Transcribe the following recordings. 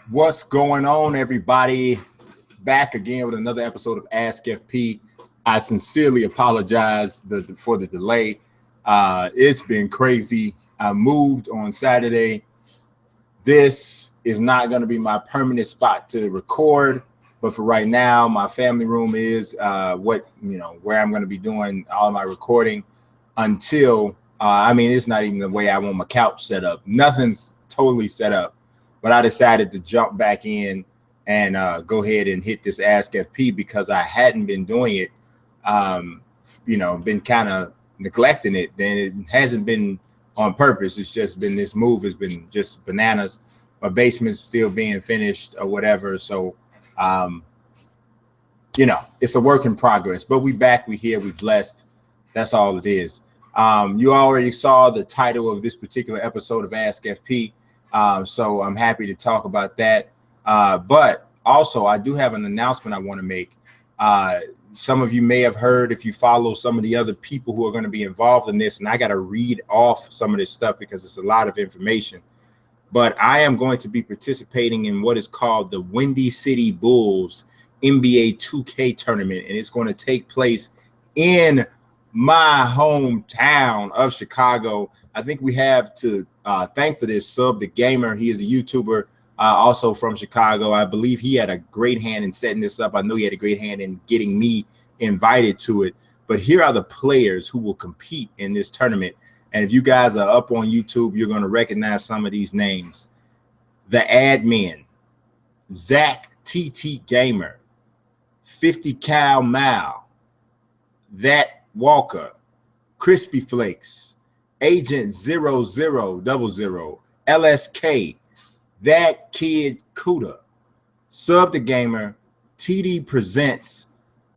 What's going on, everybody? Back again with another episode of Ask FP. I sincerely apologize for the delay. It's been crazy. I moved on Saturday. This is not going to be my permanent spot to record, but for right now, my family room is where I'm going to be doing all my recording until. It's not even the way I want my couch set up. Nothing's totally set up. But I decided to jump back in and go ahead and hit this Ask FP because I hadn't been doing it, been kind of neglecting it. Then it hasn't been on purpose. It's just been this move has been just bananas. My basement's still being finished or whatever. So, it's a work in progress. But we back, we here, we blessed. That's all it is. You already saw the title of this particular episode of Ask FP. So I'm happy to talk about that. But also, I do have an announcement I want to make. Some of you may have heard if you follow some of the other people who are going to be involved in this, and I got to read off some of this stuff because it's a lot of information. But I am going to be participating in what is called the Windy City Bulls NBA2K tournament, and it's going to take place in my hometown of Chicago. I think we have to thank for this Sub the Gamer. He is a YouTuber also from Chicago. I believe he had a great hand in setting this up. I know he had a great hand in getting me invited to it. But here are the players who will compete in this tournament. And if you guys are up on YouTube, you're going to recognize some of these names. The Admin, Zach TT Gamer, 50 Cal Mal, That Walker, Crispy Flakes, Agent 0000, LSK, That Kid Cuda, Sub the Gamer, TD Presents,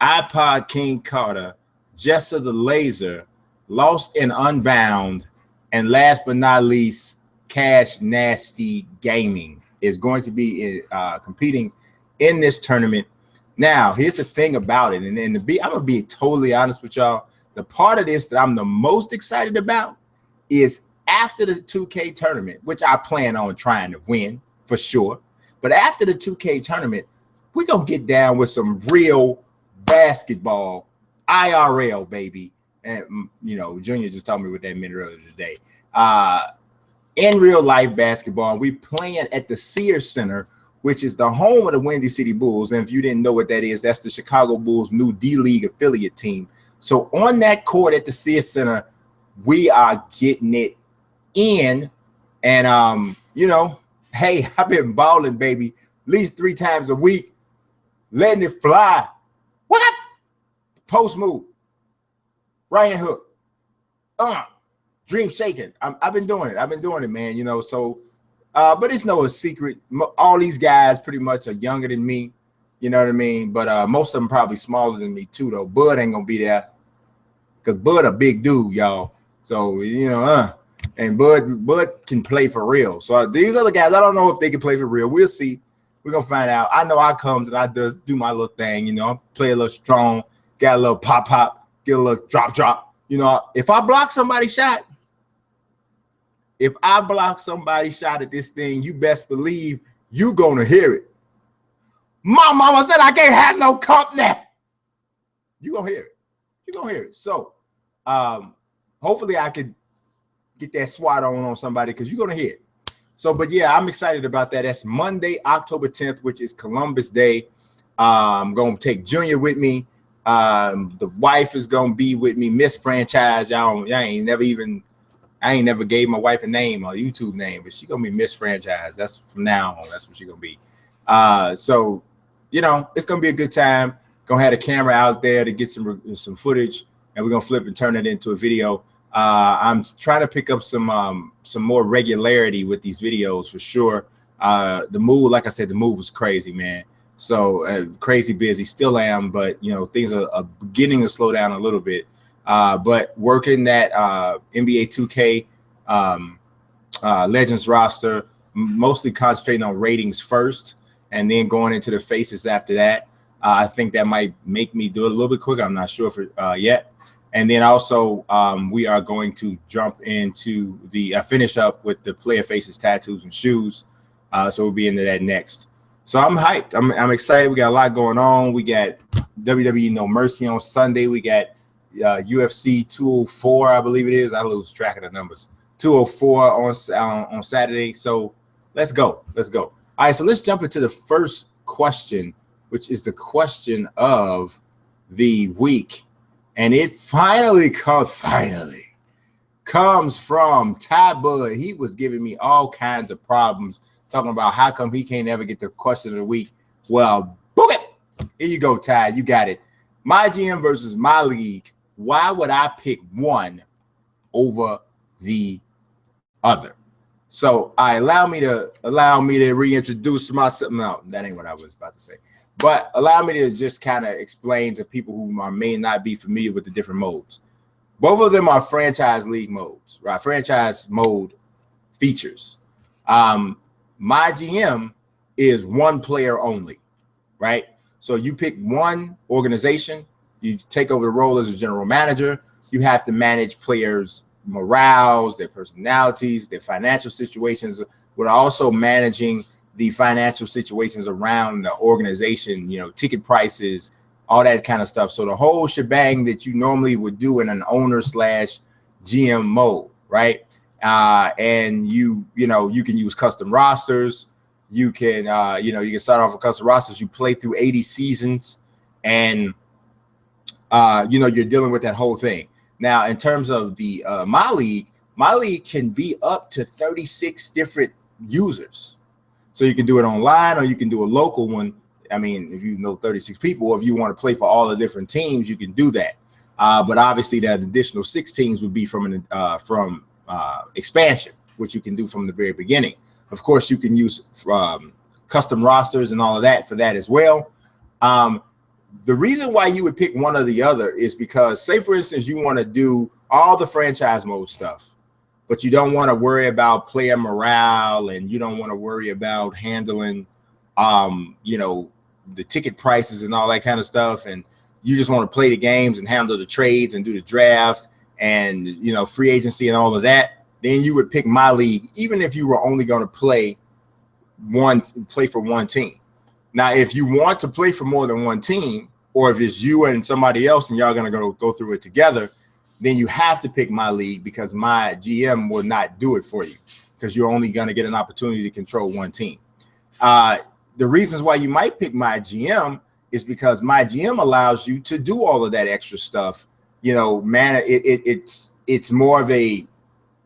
iPod King Carter, Jessa the Laser, Lost and Unbound, and last but not least, Cash Nasty Gaming is going to be competing in this tournament. Now, here's the thing about it, and I'm gonna be totally honest with y'all. The part of this that I'm the most excited about is after the 2K tournament, which I plan on trying to win for sure. But after the 2K tournament, we're going to get down with some real basketball, IRL, baby. And, Junior just told me what that meant earlier today. In real life basketball, we playing at the Sears Center, which is the home of the Windy City Bulls. And if you didn't know what that is, that's the Chicago Bulls' new D-League affiliate team. So on that court at the Sears Center, we are getting it in. And, hey, I've been balling, baby, at least 3 times a week, letting it fly. What up? Post move. Right hand hook. Dream shaking. I've been doing it, man, so. But it's no secret. All these guys pretty much are younger than me. You know what I mean? But most of them probably smaller than me too, though. Bud ain't gonna be there because Bud a big dude, y'all. So and Bud can play for real. So these other guys, I don't know if they can play for real. We'll see. We're gonna find out. I know I comes and I do my little thing. I play a little strong, got a little pop, get a little drop. If I block somebody's shot. If I block somebody's shot at this thing, you best believe you gonna hear it. My mama said I can't have no company. You gonna hear it. So hopefully I could get that SWAT on somebody because you're gonna hear it. So, but yeah, I'm excited about that. That's Monday, October 10th, which is Columbus Day. I'm gonna take Junior with me. The wife is gonna be with me, Miss Franchise. I ain't never gave my wife a name, a YouTube name, but she gonna be Miss Franchise. That's from now on. That's what she gonna be. So, it's gonna be a good time. Gonna have a camera out there to get some footage, and we're gonna flip and turn it into a video. I'm trying to pick up some more regularity with these videos for sure. The move, like I said, the move was crazy, man. So crazy busy, still am, but things are beginning to slow down a little bit. But working that NBA 2K Legends roster, mostly concentrating on ratings first, and then going into the faces after that. I think that might make me do it a little bit quicker. I'm not sure for yet. And then also we are going to jump into the finish up with the player faces, tattoos, and shoes. So we'll be into that next. So I'm hyped. I'm excited. We got a lot going on. We got WWE No Mercy on Sunday. We got UFC 204, I believe it is. I lose track of the numbers. 204 on Saturday. So let's go. All right, so let's jump into the first question, which is the question of the week. And it finally comes from Ty Bud. He was giving me all kinds of problems, talking about how come he can't ever get the question of the week. Well, book it. Here you go, Ty. You got it. MyGM versus MyLeague. Why would I pick one over the other? So allow me to reintroduce myself. No, that ain't what I was about to say. But allow me to just kind of explain to people who may not be familiar with the different modes. Both of them are franchise league modes, right? Franchise mode features. MyGM is one player only, right? So you pick one organization, you take over the role as a general manager. You have to manage players' morales, their personalities, their financial situations. We're also managing the financial situations around the organization, ticket prices, all that kind of stuff. So the whole shebang that you normally would do in an owner/GM mode, right? And you can use custom rosters. You can you can start off with custom rosters. You play through 80 seasons, and you're dealing with that whole thing. Now, in terms of the MyLeague can be up to 36 different users. So you can do it online, or you can do a local one. I mean, if you know 36 people, or if you want to play for all the different teams, you can do that. But obviously, that additional 6 teams would be from expansion, which you can do from the very beginning. Of course, you can use custom rosters and all of that for that as well. The reason why you would pick one or the other is because, say, for instance, you want to do all the franchise mode stuff, but you don't want to worry about player morale, and you don't want to worry about handling, the ticket prices and all that kind of stuff. And you just want to play the games and handle the trades and do the draft and, free agency and all of that. Then you would pick MyLeague, even if you were only going to play for one team. Now, if you want to play for more than one team, or if it's you and somebody else and y'all going to go through it together, then you have to pick MyLeague, because MyGM will not do it for you, because you're only going to get an opportunity to control one team. The reasons why you might pick MyGM is because MyGM allows you to do all of that extra stuff. It's more of a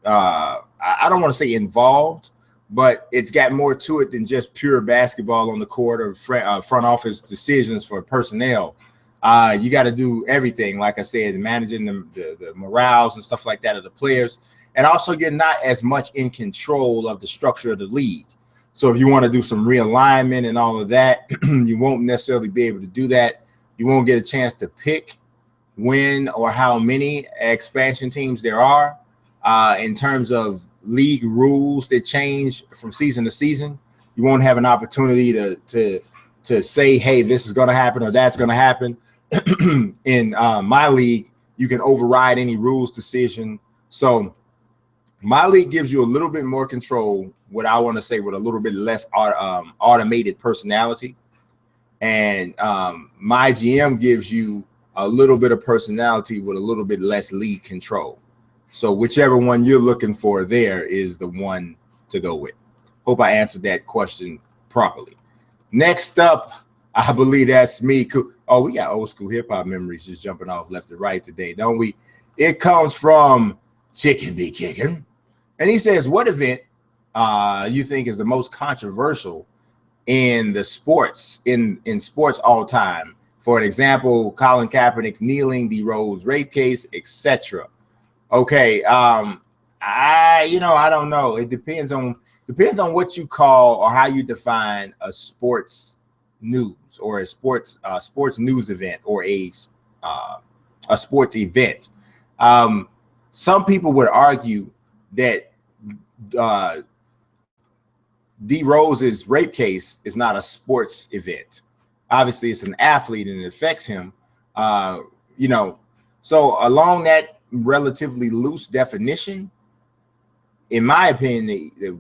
I don't want to say involved, but it's got more to it than just pure basketball on the court or front office decisions for personnel. You got to do everything, like I said, managing the morales and stuff like that of the players. And also, you're not as much in control of the structure of the league. So if you want to do some realignment and all of that, you won't necessarily be able to do that. You won't get a chance to pick when or how many expansion teams there are. In terms of league rules that change from season to season, you won't have an opportunity to say, hey, this is going to happen or that's going to happen. In MyLeague, you can override any rules decision. So MyLeague gives you a little bit more control, what I want to say, with a little bit less automated personality. And MyGM gives you a little bit of personality with a little bit less league control. So whichever one you're looking for there is the one to go with. Hope I answered that question properly. Next up, I believe that's me. Oh, we got old school hip hop memories just jumping off left to right today, don't we? It comes from Chicken Be Kicking. And he says, what event you think is the most controversial in the sports, in sports all time? For an example, Colin Kaepernick's kneeling, D Rose rape case, etc. Okay, I don't know. It depends on what you call or how you define a sports news, or a sports news event, or a sports event. Some people would argue that D Rose's rape case is not a sports event. Obviously, it's an athlete and it affects him. So along that relatively loose definition, in my opinion, the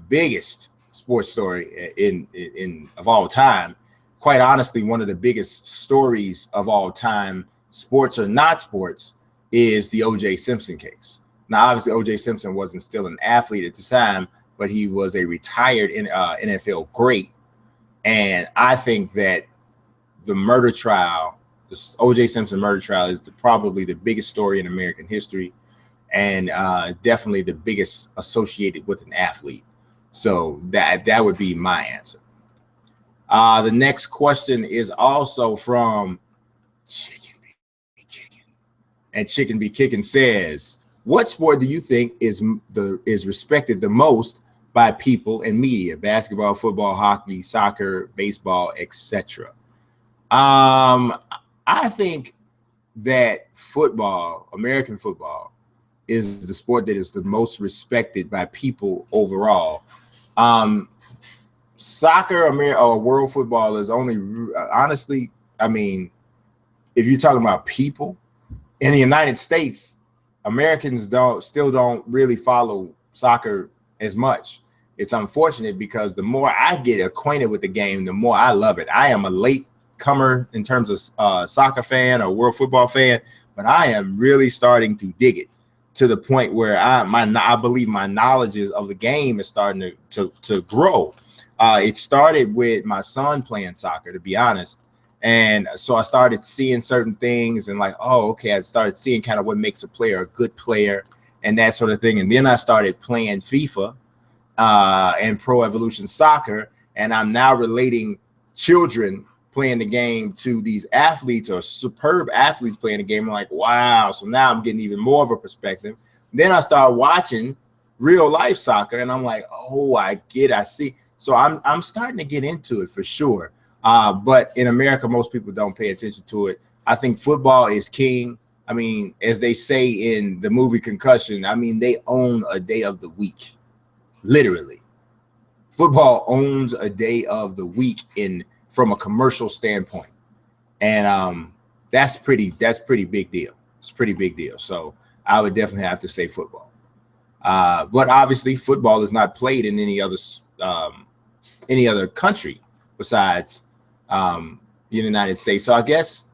biggest sports story in of all time. Quite honestly, one of the biggest stories of all time, sports or not sports, is the O.J. Simpson case. Now, obviously, O.J. Simpson wasn't still an athlete at the time, but he was a retired NFL great. And I think that the murder trial, the O.J. Simpson murder trial, is probably the biggest story in American history, and definitely the biggest associated with an athlete. So that would be my answer. The next question is also from Chicken Be Kicking, and Chicken Be Kicking says, "What sport do you think is respected the most by people and media? Basketball, football, hockey, soccer, baseball, etc." I think that football, American football, is the sport that is the most respected by people overall. Soccer or world football is only, honestly, I mean, if you're talking about people in the United States, Americans still don't really follow soccer as much. It's unfortunate because the more I get acquainted with the game, the more I love it. I am a late comer in terms of soccer fan or world football fan, but I am really starting to dig it to the point where I believe my knowledge of the game is starting to grow. It started with my son playing soccer, to be honest. And so I started seeing certain things and like, oh, okay, I started seeing kind of what makes a player a good player and that sort of thing. And then I started playing FIFA and Pro Evolution Soccer, and I'm now relating children playing the game to these athletes or superb athletes playing the game. I'm like, wow. So now I'm getting even more of a perspective. Then I start watching real life soccer and I'm like, oh, I see. So I'm starting to get into it for sure. But in America, most people don't pay attention to it. I think football is king. I mean, as they say in the movie Concussion, I mean, they own a day of the week, literally. Football owns a day of the week from a commercial standpoint, and that's pretty big deal. It's a pretty big deal. So I would definitely have to say football. But obviously, football is not played in any other country besides the United States. So I guess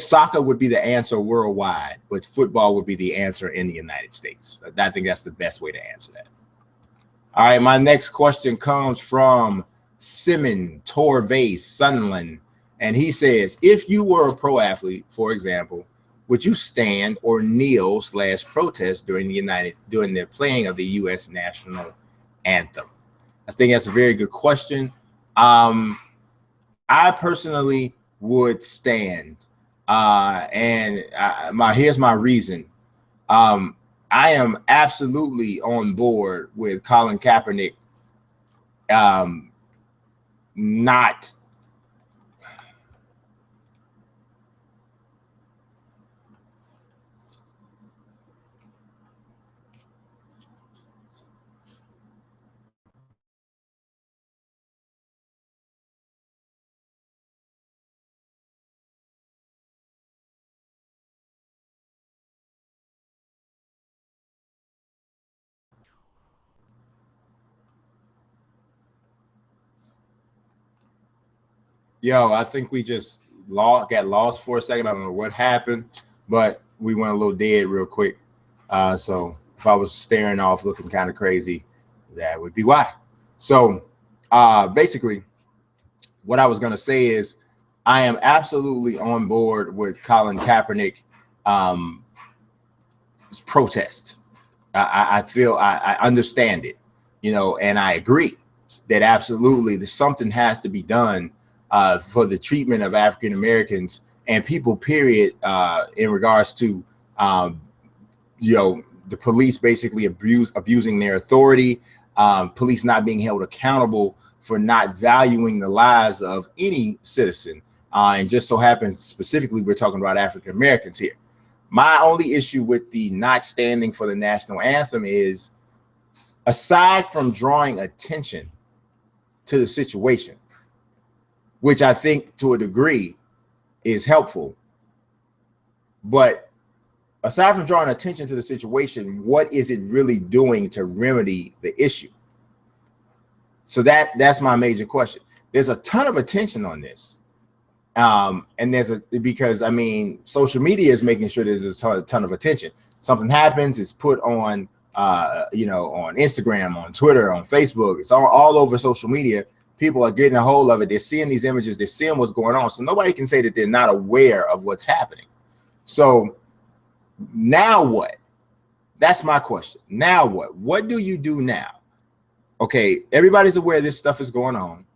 soccer would be the answer worldwide, but football would be the answer in the United States. I think that's the best way to answer that. All right, my next question comes from Simon Torvay Sunland, and he says, if you were a pro athlete, for example, would you stand or kneel / protest during the playing of the U.S. national anthem? I think that's a very good question. I personally would stand, and here's my reason. I am absolutely on board with Colin Kaepernick not I think we just got lost for a second. I don't know what happened, but we went a little dead real quick. So if I was staring off looking kind of crazy, that would be why. So basically, what I was going to say is I am absolutely on board with Colin Kaepernick protest. I feel I understand it, and I agree that absolutely something has to be done for the treatment of African Americans and people, period, in regards to the police basically abusing their authority, police not being held accountable for not valuing the lives of any citizen. And just so happens, specifically, we're talking about African Americans here. My only issue with the not standing for the national anthem is, aside from drawing attention to the situation, which I think to a degree is helpful, but aside from drawing attention to the situation, what is it really doing to remedy the issue? So that's my major question. There's a ton of attention on this. And because I mean, social media is making sure there's a ton of attention. Something happens, it's put on, on Instagram, on Twitter, on Facebook. It's all over social media. People are getting a hold of it. They're seeing these images. They're seeing what's going on. So nobody can say that they're not aware of what's happening. So now what? That's my question. Now what? What do you do now? Okay, everybody's aware this stuff is going on.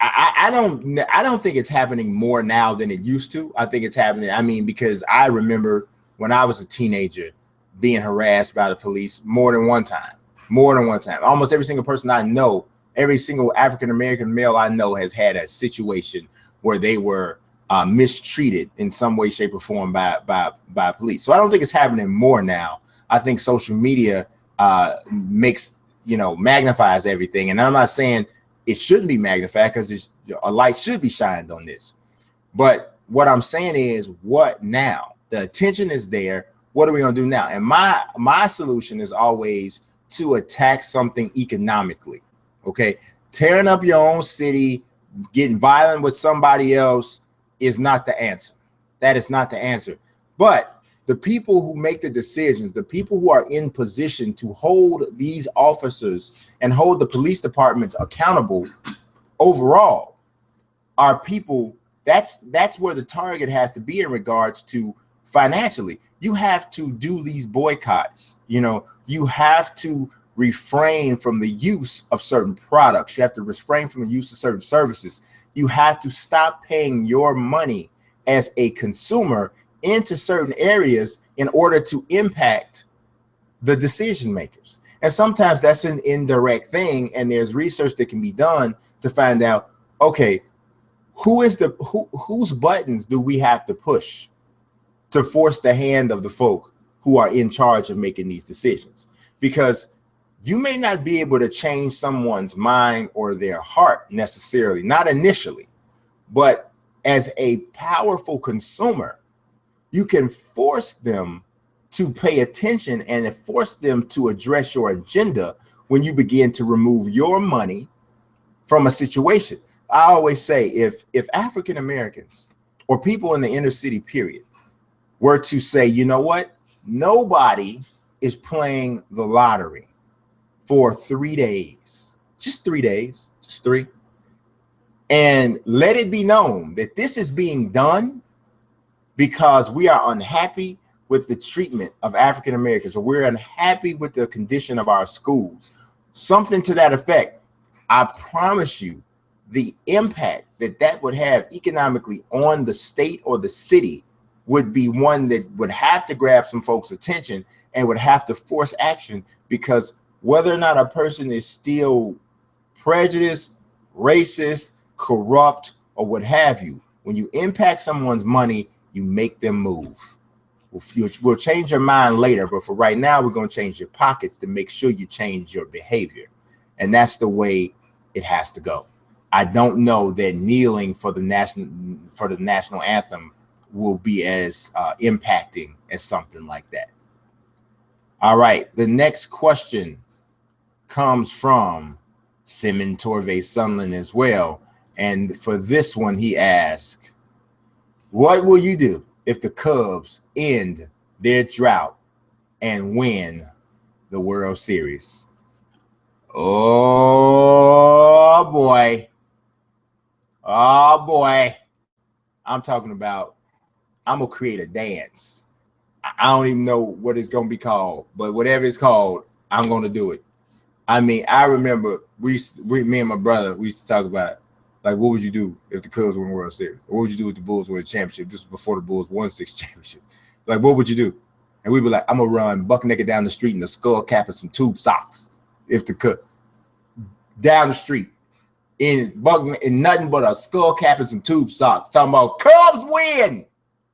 I don't think it's happening more now than it used to. I think it's happening. I mean, because I remember when I was a teenager being harassed by the police more than one time. Almost every single person I know, every single African-American male I know has had a situation where they were mistreated in some way, shape, or form by police. So I don't think it's happening more now. I think social media magnifies everything. And I'm not saying it shouldn't be magnified, because a light should be shined on this. But what I'm saying is, what now? The attention is there. What are we going to do now? And my solution is always to attack something economically. Okay, tearing up your own city, getting violent with somebody else is not the answer. That is not the answer. But the people who make the decisions, the people who are in position to hold these officers and hold the police departments accountable overall are people. That's where the target has to be in regards to financially. You have to do these boycotts. You have to refrain from the use of certain products. You have to refrain from the use of certain services. You have to stop paying your money as a consumer into certain areas in order to impact the decision makers. And sometimes that's an indirect thing, and there's research that can be done to find out, okay, whose buttons do we have to push to force the hand of the folk who are in charge of making these decisions? Because you may not be able to change someone's mind or their heart necessarily, not initially, but as a powerful consumer, you can force them to pay attention and force them to address your agenda when you begin to remove your money from a situation. I always say, if African Americans or people in the inner city period were to say, you know what, nobody is playing the lottery for 3 days, just 3 days, just 3, and let it be known that this is being done because we are unhappy with the treatment of African Americans, or we're unhappy with the condition of our schools, something to that effect. I promise you, the impact that would have economically on the state or the city would be one that would have to grab some folks' attention and would have to force action, because whether or not a person is still prejudiced, racist, corrupt, or what have you, when you impact someone's money, you make them move. We'll change your mind later, but for right now, we're going to change your pockets to make sure you change your behavior. And that's the way it has to go. I don't know that kneeling for the national anthem will be as impacting as something like that. All right, the next question comes from Simon Torvey Sunland as well. And for this one, he asked, what will you do if the Cubs end their drought and win the World Series? Oh boy. Oh boy. I'm talking about, I'm going to create a dance. I don't even know what it's going to be called, but whatever it's called, I'm going to do it. I mean, I remember me and my brother, we used to talk about, like, what would you do if the Cubs won the World Series? What would you do if the Bulls won a championship? This was before the Bulls won 6 championships. Like, what would you do? And we'd be like, I'm going to run buck naked down the street in a skull cap and some tube socks. If the Cubs, down the street in nothing but a skull cap and some tube socks, talking about Cubs win.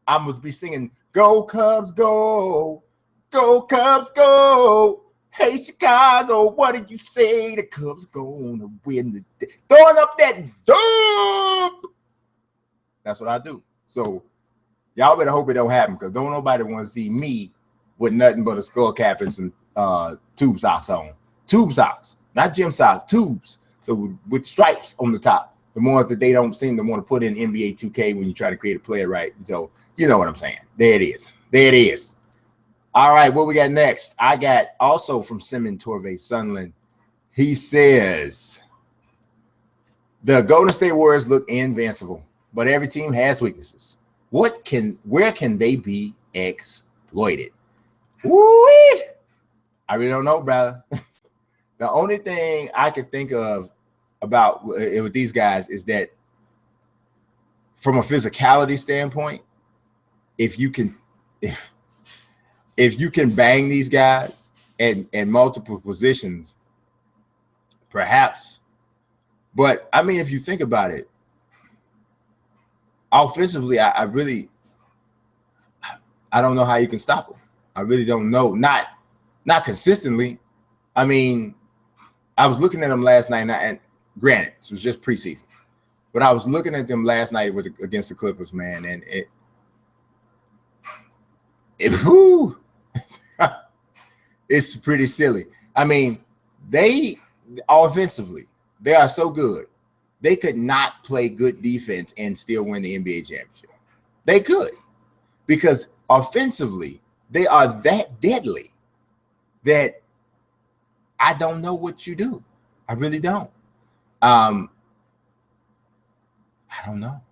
I must be singing, go Cubs, go. Go Cubs, go. Hey, Chicago, what did you say? The Cubs gonna win the day. Throwing up that dope. That's what I do. So y'all better hope it don't happen, because don't nobody want to see me with nothing but a skull cap and some tube socks on. Tube socks, not gym socks, tubes. So with stripes on the top, the ones that they don't seem to want to put in NBA 2K when you try to create a player, right? So you know what I'm saying. There it is. There it is. All right, what we got next? I got also from Simon Torvey Sunland. He says the Golden State Warriors look invincible, but every team has weaknesses. Where can they be exploited? Woo-wee! I really don't know, brother. The only thing I could think of about with these guys is that from a physicality standpoint, if you can bang these guys in multiple positions, perhaps. But I mean, if you think about it, offensively, I don't know how you can stop them. I really don't know. Not consistently. I mean, I was looking at them last night, and granted, this was just preseason, but I was looking at them last night against the Clippers, man, and it's pretty silly. I mean, they offensively, they are so good. They could not play good defense and still win the NBA championship. They could, because offensively, they are that deadly that I don't know what you do. I really don't. I don't know.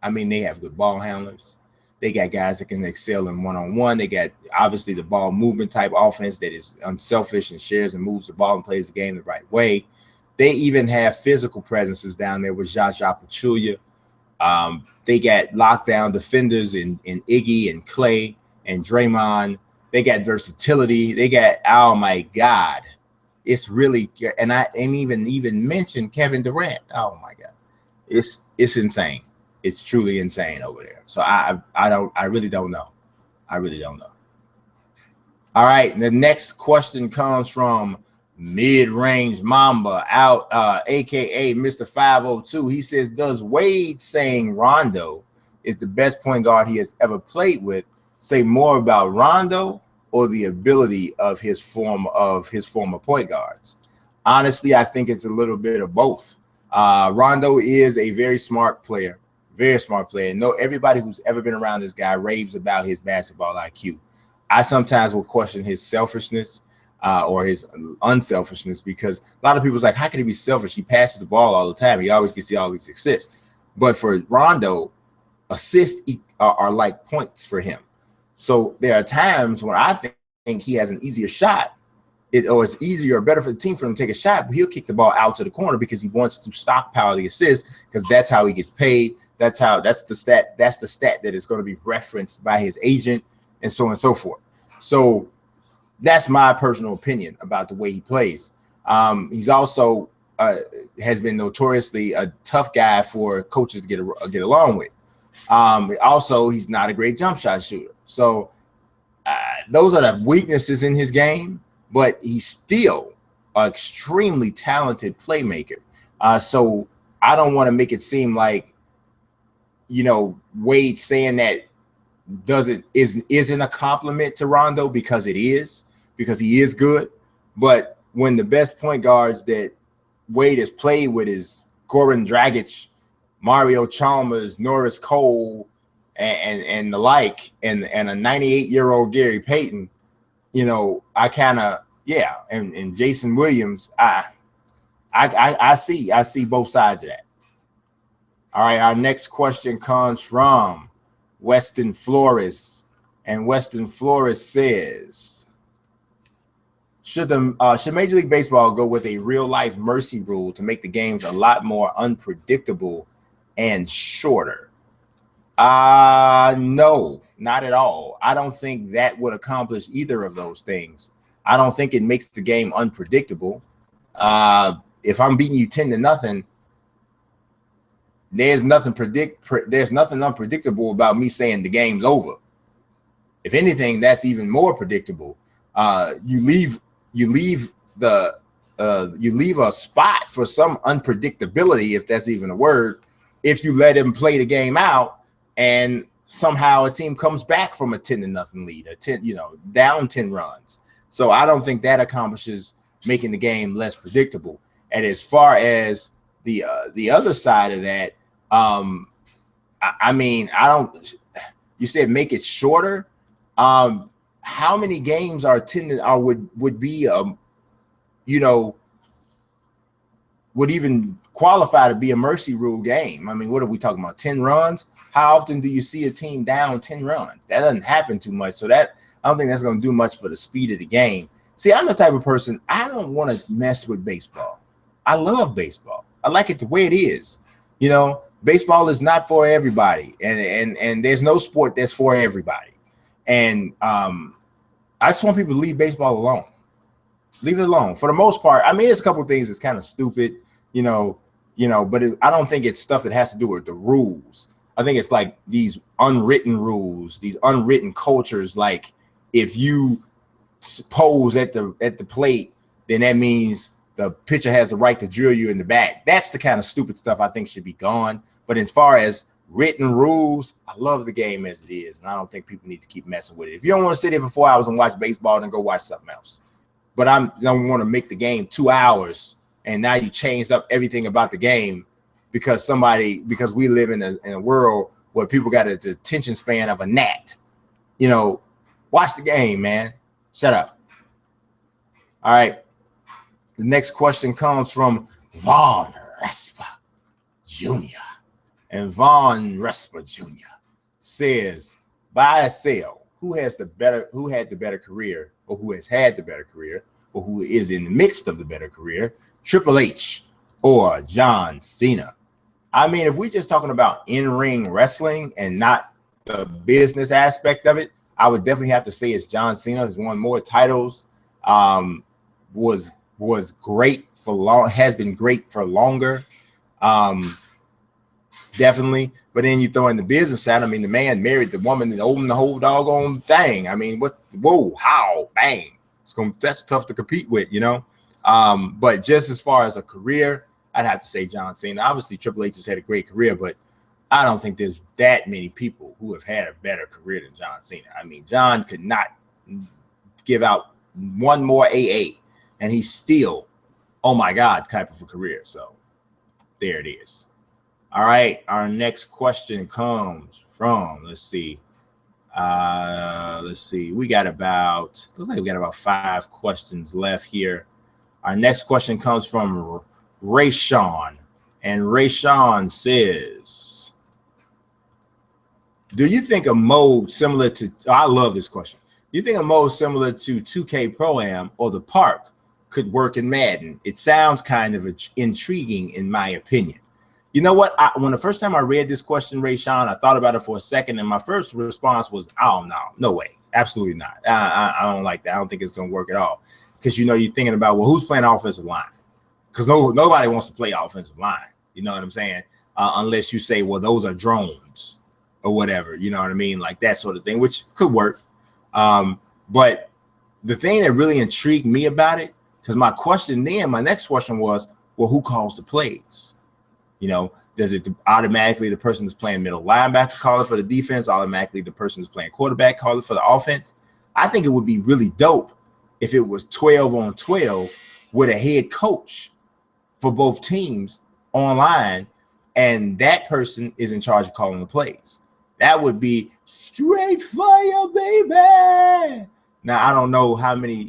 I mean, they have good ball handlers. They got guys that can excel in one-on-one. They got obviously the ball movement type offense that is unselfish and shares and moves the ball and plays the game the right way. They even have physical presences down there with Jaja Pachulia. They got lockdown defenders in Iggy and Clay and Draymond. They got versatility. They got, oh my God, it's really, and I ain't even mentioned Kevin Durant. Oh my God, it's insane. It's truly insane over there. So I really don't know. I really don't know. All right, the next question comes from Mid-Range Mamba out, aka Mr. 502. He says, does Wade saying Rondo is the best point guard he has ever played with say more about Rondo or the ability of his former point guards? Honestly, I think it's a little bit of both. Rondo is a very smart player. Very smart player. No, everybody who's ever been around this guy raves about his basketball IQ. I sometimes will question his selfishness or his unselfishness, because a lot of people's like, how can he be selfish? He passes the ball all the time. He always gets all these assists. But for Rondo, assists are like points for him. So there are times when I think he has an easier shot, or it's easier or better for the team for him to take a shot, but he'll kick the ball out to the corner because he wants to stockpile the assist, because that's how he gets paid. That's the stat that is going to be referenced by his agent, and so on and so forth. So that's my personal opinion about the way he plays. He's also has been notoriously a tough guy for coaches to get along with. Also, he's not a great jump shot shooter. So those are the weaknesses in his game, but he's still an extremely talented playmaker. So I don't want to make it seem like, Wade saying that isn't a compliment to Rondo, because it is, because he is good. But when the best point guards that Wade has played with is Goran Dragic, Mario Chalmers, Norris Cole, and the like, and a 98-year-old Gary Payton, I kind of, and Jason Williams, I see both sides of that. All right, our next question comes from Weston Flores, and Weston Flores says, should Major League Baseball go with a real-life mercy rule to make the games a lot more unpredictable and shorter? No, not at all. I don't think that would accomplish either of those things. I don't think it makes the game unpredictable. If I'm beating you 10-0, there's nothing unpredictable about me saying the game's over. If anything, that's even more predictable. You leave a spot for some unpredictability, if that's even a word, if you let him play the game out and somehow a team comes back from a 10-0 lead, down 10 runs. So I don't think that accomplishes making the game less predictable. And as far as the other side of that, I mean, I don't. You said make it shorter. How many games are tended or would be would even qualify to be a mercy rule game? I mean, what are we talking about? 10 runs? How often do you see a team down 10 runs? That doesn't happen too much. So that I don't think that's going to do much for the speed of the game. See, I'm the type of person, I don't want to mess with baseball. I love baseball. I like it the way it is. Baseball is not for everybody, and there's no sport that's for everybody. And I just want people to leave baseball alone. Leave it alone. For the most part, I mean, there's a couple of things that's kind of stupid, but I don't think it's stuff that has to do with the rules. I think it's like these unwritten rules, these unwritten cultures. Like if you pose at the plate, then that means the pitcher has the right to drill you in the back. That's the kind of stupid stuff I think should be gone. But as far as written rules, I love the game as it is, and I don't think people need to keep messing with it. If you don't want to sit there for 4 hours and watch baseball, then go watch something else. But I don't want to make the game 2 hours, and now you changed up everything about the game because we live in a world where people got the attention span of a gnat. Watch the game, man. Shut up. All right. The next question comes from Von Respa Jr. And Von Respa Jr. says, buy or sell, who had the better career, or who has had the better career, or who is in the midst of the better career, Triple H or John Cena? I mean, if we're just talking about in-ring wrestling and not the business aspect of it, I would definitely have to say it's John Cena. Has won more titles, was great for long, has been great for longer, definitely. But then you throw in the business side. I mean, the man married the woman and owned the whole doggone thing. I mean, how, bang. That's tough to compete with, But just as far as a career, I'd have to say John Cena. Obviously, Triple H has had a great career, but I don't think there's that many people who have had a better career than John Cena. I mean, John could not give out one more AA, and he's still, oh my God, type of a career. So there it is. All right. Our next question comes from, let's see. We got about 5 questions left here. Our next question comes from Rayshawn, and Rayshawn says, do you think a mode similar to, I love this question. Do you think a mode similar to 2K Pro-Am or the Park could work in Madden? It sounds kind of intriguing in my opinion. You know what? When the first time I read this question, Rayshawn, I thought about it for a second, and my first response was, oh, no way. Absolutely not. I don't like that. I don't think it's going to work at all. Because, you're thinking about, well, who's playing offensive line? Because nobody wants to play offensive line. You know what I'm saying? Unless you say, well, those are drones or whatever. You know what I mean? Like that sort of thing, which could work. But the thing that really intrigued me about it, because my next question was, well, who calls the plays? Does it automatically the person that's playing middle linebacker call it for the defense? Automatically the person that's playing quarterback call it for the offense? I think it would be really dope if it was 12 on 12 with a head coach for both teams online, and that person is in charge of calling the plays. That would be straight fire, baby. Now, I don't know how many,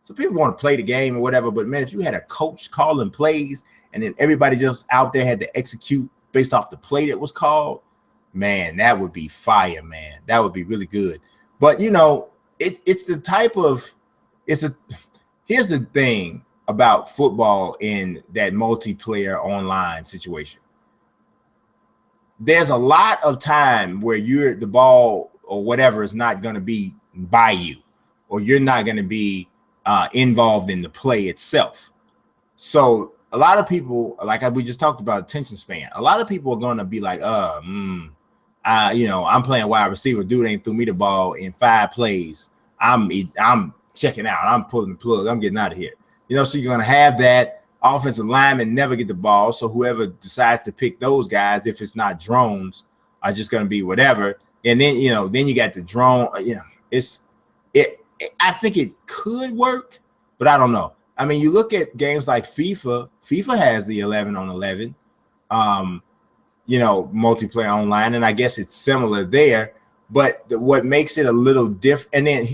some people want to play the game or whatever, but man, if you had a coach calling plays and then everybody just out there had to execute based off the play that was called, man, that would be fire, man. That would be really good. But, it's the type of, here's the thing about football in that multiplayer online situation. There's a lot of time where the ball or whatever is not going to be by you, or you're not going to be involved in the play itself. So a lot of people, like we just talked about attention span, a lot of people are going to be like, I'm playing wide receiver. Dude ain't threw me the ball in 5 plays. I'm checking out. I'm pulling the plug. I'm getting out of here. So you're going to have that. Offensive linemen never get the ball. So whoever decides to pick those guys, if it's not drones, are just going to be whatever. And then, then you got the drone. I think it could work, but I don't know. I mean, you look at games like FIFA. FIFA has the 11 on 11, multiplayer online, and I guess it's similar there. But what makes it a little different, and then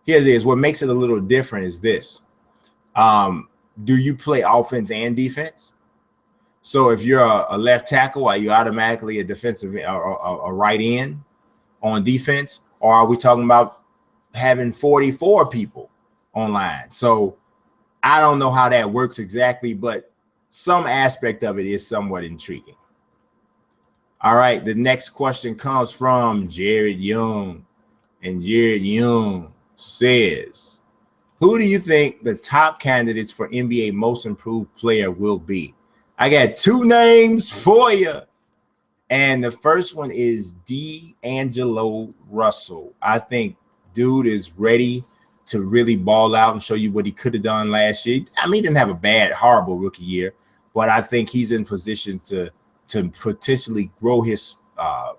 here it is. What makes it a little different is this: do you play offense and defense? So if you're a left tackle, are you automatically a defensive or a right end on defense, or are we talking about having 44 people online? So I don't know how that works exactly, but some aspect of it is somewhat intriguing. All right, the next question comes from Jared Young, and Jared Young says, who do you think the top candidates for NBA Most Improved Player will be? I got two names for you. And the first one is D'Angelo Russell. I think dude is ready to really ball out and show you what he could have done last year. I mean, he didn't have a bad, horrible rookie year, but I think he's in position to potentially grow his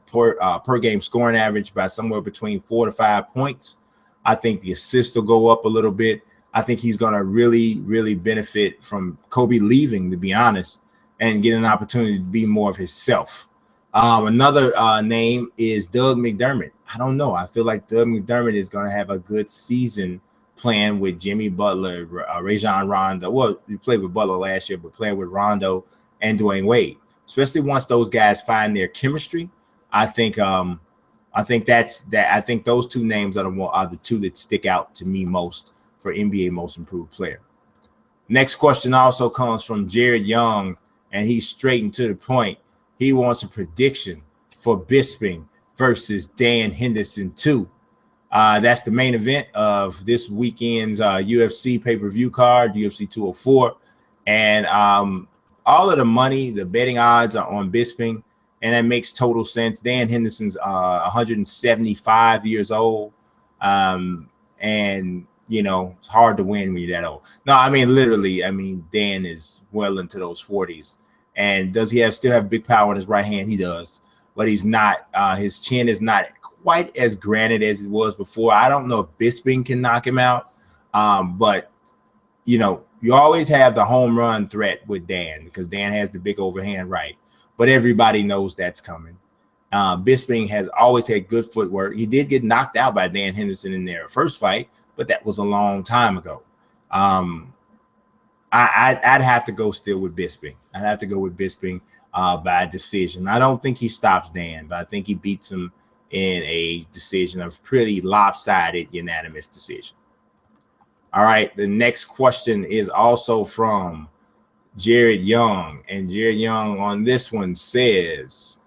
per game scoring average by somewhere between 4 to 5 points. I think the assists will go up a little bit. I think he's going to really, really benefit from Kobe leaving, to be honest, and get an opportunity to be more of himself. Another name is Doug McDermott. I don't know. I feel like Doug McDermott is going to have a good season playing with Jimmy Butler, Rajon Rondo. Well, we played with Butler last year, but playing with Rondo and Dwayne Wade, especially once those guys find their chemistry. I think that's that. I think those two names are the two that stick out to me most for NBA Most Improved Player. Next question also comes from Jared Young, and he's straight and to the point. He wants a prediction for Bisping versus Dan Henderson 2. That's the main event of this weekend's UFC pay-per-view card, UFC 204. And all of the money, the betting odds are on Bisping, and that makes total sense. Dan Henderson's 175 years old. And, it's hard to win when you're that old. No, I mean, literally, Dan is well into those 40s. And does he still have big power in his right hand? He does, but he's not. His chin is not quite as granite as it was before. I don't know if Bisping can knock him out, but you always have the home run threat with Dan because Dan has the big overhand right. But everybody knows that's coming. Bisping has always had good footwork. He did get knocked out by Dan Henderson in their first fight, but that was a long time ago. I'd have to go still with Bisping. I'd have to go with Bisping by decision. I don't think he stops Dan, but I think he beats him in a decision of pretty lopsided, unanimous decision. All right, the next question is also from Jared Young, and Jared Young on this one says,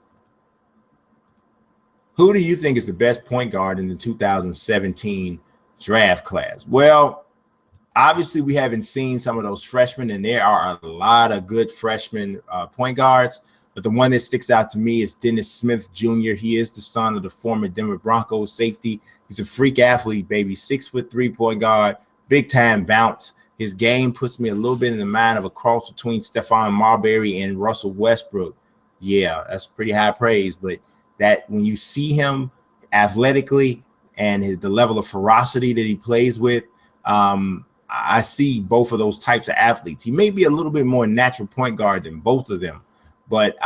who do you think is the best point guard in the 2017 draft class? Well, obviously, we haven't seen some of those freshmen, and there are a lot of good freshman point guards. But the one that sticks out to me is Dennis Smith Jr. He is the son of the former Denver Broncos safety. He's a freak athlete, baby. 6'3" point guard, big time bounce. His game puts me a little bit in the mind of a cross between Stephon Marbury and Russell Westbrook. Yeah, that's pretty high praise. But that when you see him athletically and the level of ferocity that he plays with, I see both of those types of athletes. He may be a little bit more natural point guard than both of them, but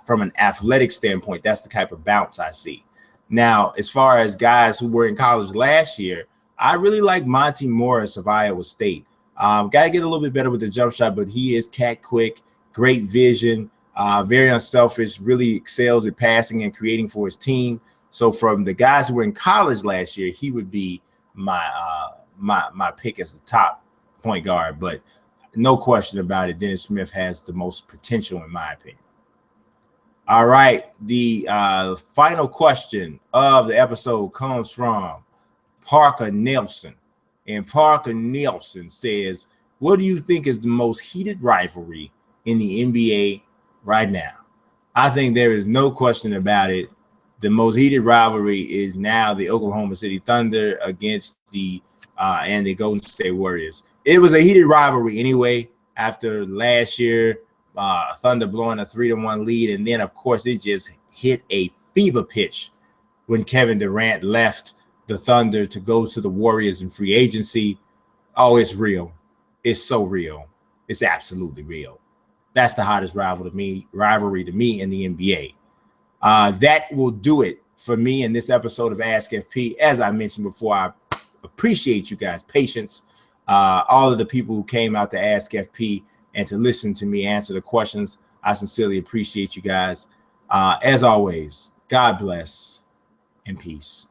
from an athletic standpoint, that's the type of bounce I see. Now, as far as guys who were in college last year, I really like Monty Morris of Iowa State. Got to get a little bit better with the jump shot, but he is cat quick, great vision, very unselfish, really excels at passing and creating for his team. So from the guys who were in college last year, he would be my pick as the top point guard, but no question about it, Dennis Smith has the most potential in my opinion. All right, the final question of the episode comes from Parker Nelson, and Parker Nelson says, what do you think is the most heated rivalry in the NBA right now? I think there is no question about it. The most heated rivalry is now the Oklahoma City Thunder against the Golden State Warriors. It was a heated rivalry anyway after last year, Thunder blowing a 3-1 lead. And then, of course, it just hit a fever pitch when Kevin Durant left the Thunder to go to the Warriors in free agency. Oh, it's real. is so real. It's absolutely real. That's the hottest rivalry to me in the NBA. That will do it for me in this episode of Ask FP. As I mentioned before, I appreciate you guys' patience. All of the people who came out to Ask FP and to listen to me answer the questions, I sincerely appreciate you guys. As always, God bless and peace.